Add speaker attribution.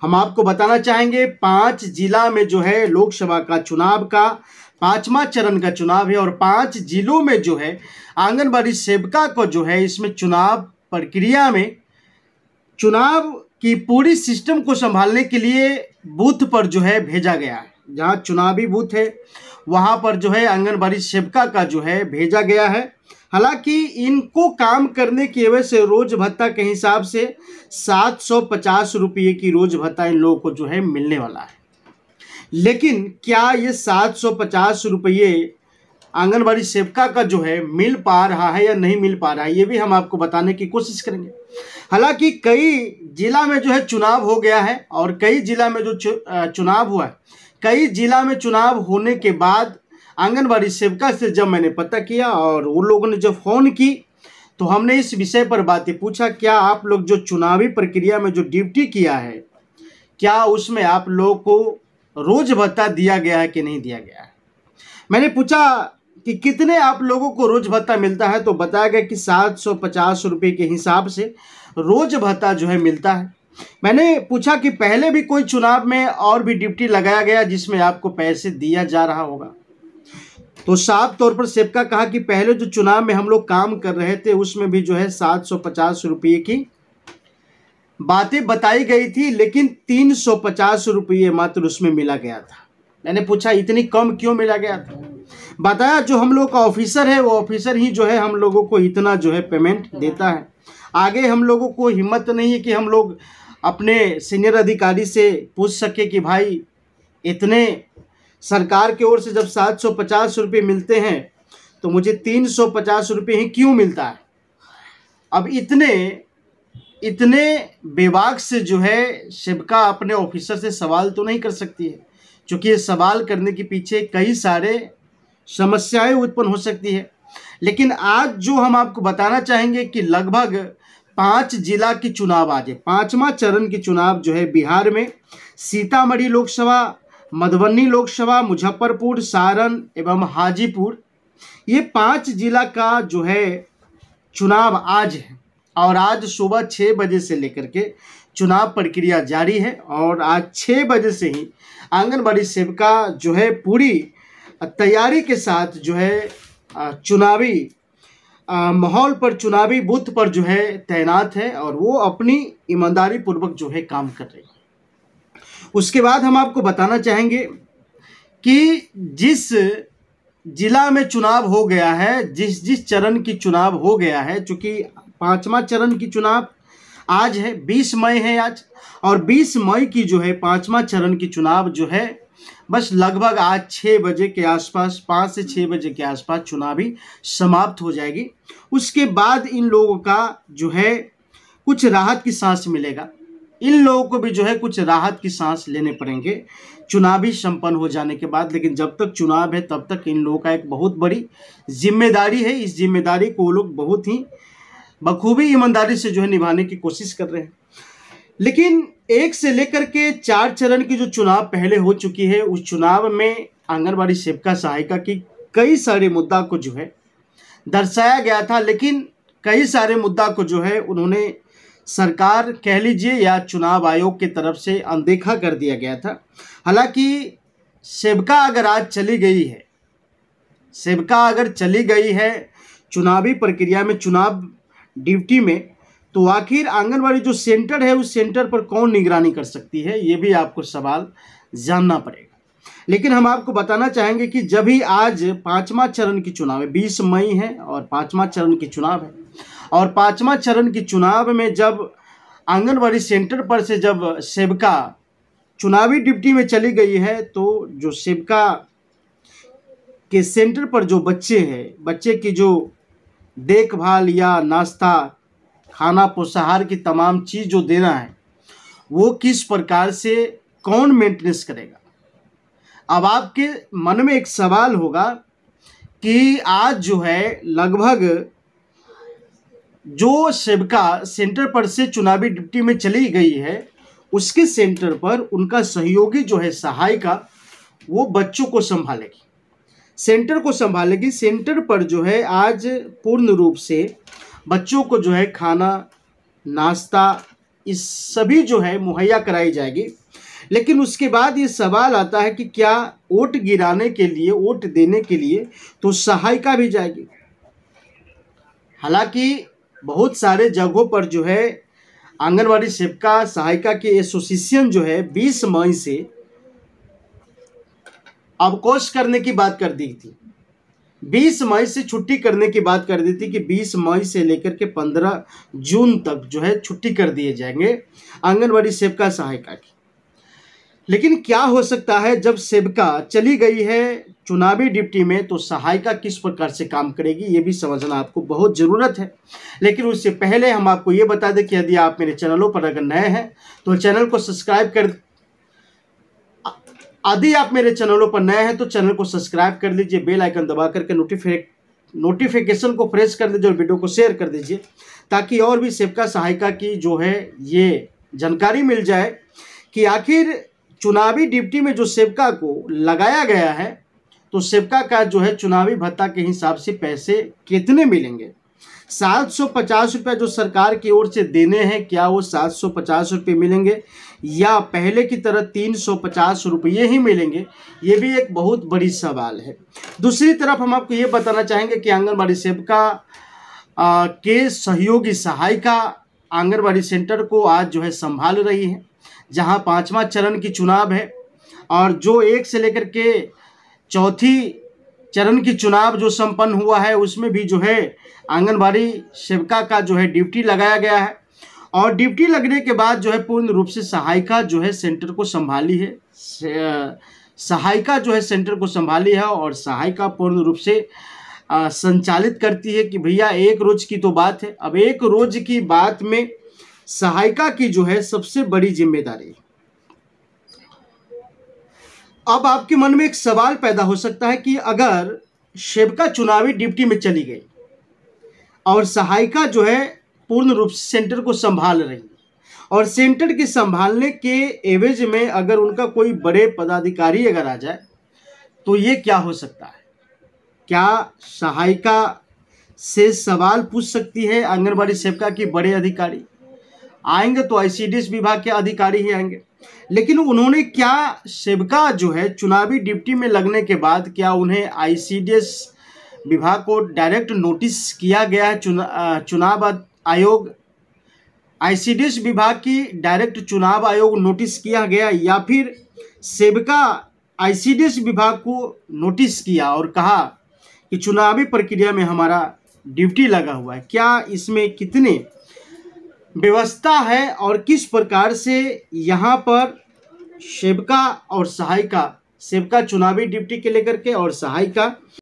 Speaker 1: हम आपको बताना चाहेंगे 5 जिला में जो है लोकसभा का चुनाव का 5वां चरण का चुनाव है और 5 जिलों में जो है आंगनबाड़ी सेविका को जो है इसमें चुनाव प्रक्रिया में चुनाव की पूरी सिस्टम को संभालने के लिए बूथ पर जो है भेजा गया है। जहां चुनावी बूथ है वहां पर जो है आंगनबाड़ी सेविका का जो है भेजा गया है। हालांकि इनको काम करने की वजह से रोज भत्ता के हिसाब से 750 रुपये की रोज भत्ता इन लोगों को जो है मिलने वाला है। लेकिन क्या ये 750 रुपये आंगनबाड़ी सेविका का जो है मिल पा रहा है या नहीं मिल पा रहा है, ये भी हम आपको बताने की कोशिश करेंगे। हालांकि कई जिला में जो है चुनाव हो गया है और कई जिला में जो चुनाव हुआ है, कई जिला में चुनाव होने के बाद आंगनबाड़ी सेविका से जब मैंने पता किया और उन लोगों ने जब फ़ोन की तो हमने इस विषय पर बातें पूछा, क्या आप लोग जो चुनावी प्रक्रिया में जो ड्यूटी किया है क्या उसमें आप लोगों को रोज भत्ता दिया गया है कि नहीं दिया गया है। मैंने पूछा कि कितने आप लोगों को रोज भत्ता मिलता है, तो बताया गया कि 750 रुपये के हिसाब से रोज भत्ता जो है मिलता है। मैंने पूछा कि पहले भी कोई चुनाव में और भी ड्यूटी लगाया गया जिसमें आपको पैसे दिया जा रहा होगा, तो साफ तौर पर सेविका कहा कि पहले जो चुनाव में हम लोग काम कर रहे थे उसमें भी जो है 750 रुपये की बातें बताई गई थी, लेकिन 350 रुपये मात्र उसमें मिला गया था। मैंने पूछा इतनी कम क्यों मिला गया था, बताया जो हम लोग का ऑफिसर है वो ऑफिसर ही जो है हम लोगों को इतना जो है पेमेंट देता है। आगे हम लोगों को हिम्मत नहीं है कि हम लोग अपने सीनियर अधिकारी से पूछ सके कि भाई इतने सरकार की ओर से जब 750 रुपये मिलते हैं तो मुझे 350 रुपये ही क्यों मिलता है। अब इतने विभाग से जो है सेविका अपने ऑफिसर से सवाल तो नहीं कर सकती है, क्योंकि ये सवाल करने के पीछे कई सारे समस्याएं उत्पन्न हो सकती है। लेकिन आज जो हम आपको बताना चाहेंगे कि लगभग 5 जिला की चुनाव आज है, 5वां चरण की चुनाव जो है बिहार में सीतामढ़ी लोकसभा, मधुबनी लोकसभा, मुजफ्फरपुर, सारण एवं हाजीपुर, ये 5 जिला का जो है चुनाव आज है और आज सुबह 6 बजे से लेकर के चुनाव प्रक्रिया जारी है और आज 6 बजे से ही आंगनबाड़ी सेविका जो है पूरी तैयारी के साथ जो है चुनावी माहौल पर, चुनावी बूथ पर जो है तैनात है और वो अपनी ईमानदारी पूर्वक जो है काम कर रही है। उसके बाद हम आपको बताना चाहेंगे कि जिस जिला में चुनाव हो गया है, जिस चरण की चुनाव हो गया है, चूँकि 5वां चरण की चुनाव आज है, 20 मई है आज, और 20 मई की जो है 5वां चरण की चुनाव जो है बस लगभग आज 6 बजे के आसपास, 5 से 6 बजे के आसपास चुनावी समाप्त हो जाएगी। उसके बाद इन लोगों का जो है कुछ राहत की सांस मिलेगा, इन लोगों को भी जो है कुछ राहत की सांस लेने पड़ेंगे चुनावी संपन्न हो जाने के बाद। लेकिन जब तक चुनाव है तब तक इन लोगों का एक बहुत बड़ी जिम्मेदारी है, इस जिम्मेदारी को वो लोग बहुत ही बखूबी ईमानदारी से जो है निभाने की कोशिश कर रहे हैं। लेकिन 1 से लेकर के 4 चरण की जो चुनाव पहले हो चुकी है, उस चुनाव में आंगनबाड़ी सेविका सहायिका की कई सारे मुद्दा को जो है दर्शाया गया था, लेकिन कई सारे मुद्दा को जो है उन्होंने सरकार कह लीजिए या चुनाव आयोग की तरफ से अनदेखा कर दिया गया था। हालांकि सेविका अगर आज चली गई है, सेविका अगर चली गई है चुनावी प्रक्रिया में, चुनाव ड्यूटी में, तो आखिर आंगनबाड़ी जो सेंटर है उस सेंटर पर कौन निगरानी कर सकती है, ये भी आपको सवाल जानना पड़ेगा। लेकिन हम आपको बताना चाहेंगे कि जब ही आज 5वां चरण की चुनाव है, 20 मई है और 5वां चरण की चुनाव है, और 5वां चरण की चुनाव में जब आंगनबाड़ी सेंटर पर से जब सेविका चुनावी ड्यूटी में चली गई है, तो जो सेविका के सेंटर पर जो बच्चे हैं, बच्चे की जो देखभाल या नाश्ता, खाना, पोषाहार की तमाम चीज़ जो देना है वो किस प्रकार से कौन मेंटेनेंस करेगा। अब आपके मन में एक सवाल होगा कि आज जो है लगभग जो सेविका सेंटर पर से चुनावी ड्यूटी में चली गई है उसके सेंटर पर उनका सहयोगी जो है सहायिका वो बच्चों को संभालेगी, सेंटर को संभालेगी। सेंटर पर जो है आज पूर्ण रूप से बच्चों को जो है खाना, नाश्ता इस सभी जो है मुहैया कराई जाएगी। लेकिन उसके बाद ये सवाल आता है कि क्या वोट गिराने के लिए, वोट देने के लिए तो सहायिका भी जाएगी। हालांकि बहुत सारे जगहों पर जो है आंगनवाड़ी सेविका सहायिका की एसोसिएशन जो है 20 मई से अवकाश करने की बात कर दी थी। 20 मई से छुट्टी करने की बात कर दी थी कि 20 मई से लेकर के 15 जून तक जो है छुट्टी कर दिए जाएंगे आंगनवाड़ी सेविका सहायिका की। लेकिन क्या हो सकता है जब सेविका चली गई है चुनावी ड्यूटी में तो सहायिका किस प्रकार से काम करेगी, ये भी समझना आपको बहुत ज़रूरत है। लेकिन उससे पहले हम आपको ये बता दें कि यदि आप मेरे चैनलों पर अगर नए हैं तो चैनल को सब्सक्राइब कर, यदि आप मेरे चैनलों पर नए हैं तो चैनल को सब्सक्राइब कर लीजिए, बेल आइकन दबा करके नोटिफिकेशन को प्रेस कर दीजिए और वीडियो को शेयर कर दीजिए, ताकि और भी सेविका सहायिका की जो है ये जानकारी मिल जाए कि आखिर चुनावी ड्यूटी में जो सेविका को लगाया गया है तो सेविका का जो है चुनावी भत्ता के हिसाब से पैसे कितने मिलेंगे। 750 रुपये जो सरकार की ओर से देने हैं, क्या वो 750 रुपये मिलेंगे या पहले की तरह 350 रुपये ही मिलेंगे, ये भी एक बहुत बड़ी सवाल है। दूसरी तरफ हम आपको ये बताना चाहेंगे कि आंगनबाड़ी सेविका के सहयोगी सहायिका आंगनबाड़ी सेंटर को आज जो है संभाल रही है, जहां 5वां चरण की चुनाव है और जो 1 से लेकर के 4थी चरण की चुनाव जो संपन्न हुआ है उसमें भी जो है आंगनबाड़ी सेविका का जो है ड्यूटी लगाया गया है। और ड्यूटी लगने के बाद जो है पूर्ण रूप से सहायिका जो है सेंटर को संभाली है, सहायिका जो है सेंटर को संभाली है और सहायिका पूर्ण रूप से संचालित करती है कि भैया एक रोज की तो बात है, अब एक रोज की बात में सहायिका की जो है सबसे बड़ी जिम्मेदारी। अब आपके मन में एक सवाल पैदा हो सकता है कि अगर सेविका चुनावी ड्यूटी में चली गई और सहायिका जो है पूर्ण रूप से सेंटर को संभाल रही और सेंटर के संभालने के एवज में अगर उनका कोई बड़े पदाधिकारी अगर आ जाए तो ये क्या हो सकता है। क्या सहायिका से सवाल पूछ सकती है आंगनबाड़ी सेविका की बड़े अधिकारी? आएंगे तो आईसीडीएस विभाग के अधिकारी ही आएंगे, लेकिन उन्होंने क्या सेविका जो है चुनावी ड्यूटी में लगने के बाद क्या उन्हें आईसीडीएस विभाग को डायरेक्ट नोटिस किया गया है? चुनाव आयोग आईसीडीएस विभाग की डायरेक्ट चुनाव आयोग नोटिस किया गया या फिर सेविका आईसीडीएस विभाग को नोटिस किया और कहा कि चुनावी प्रक्रिया में हमारा ड्यूटी लगा हुआ है? क्या इसमें कितने व्यवस्था है और किस प्रकार से यहाँ पर सेविका और सहायिका, सेविका चुनावी ड्यूटी के लेकर के और सहायिका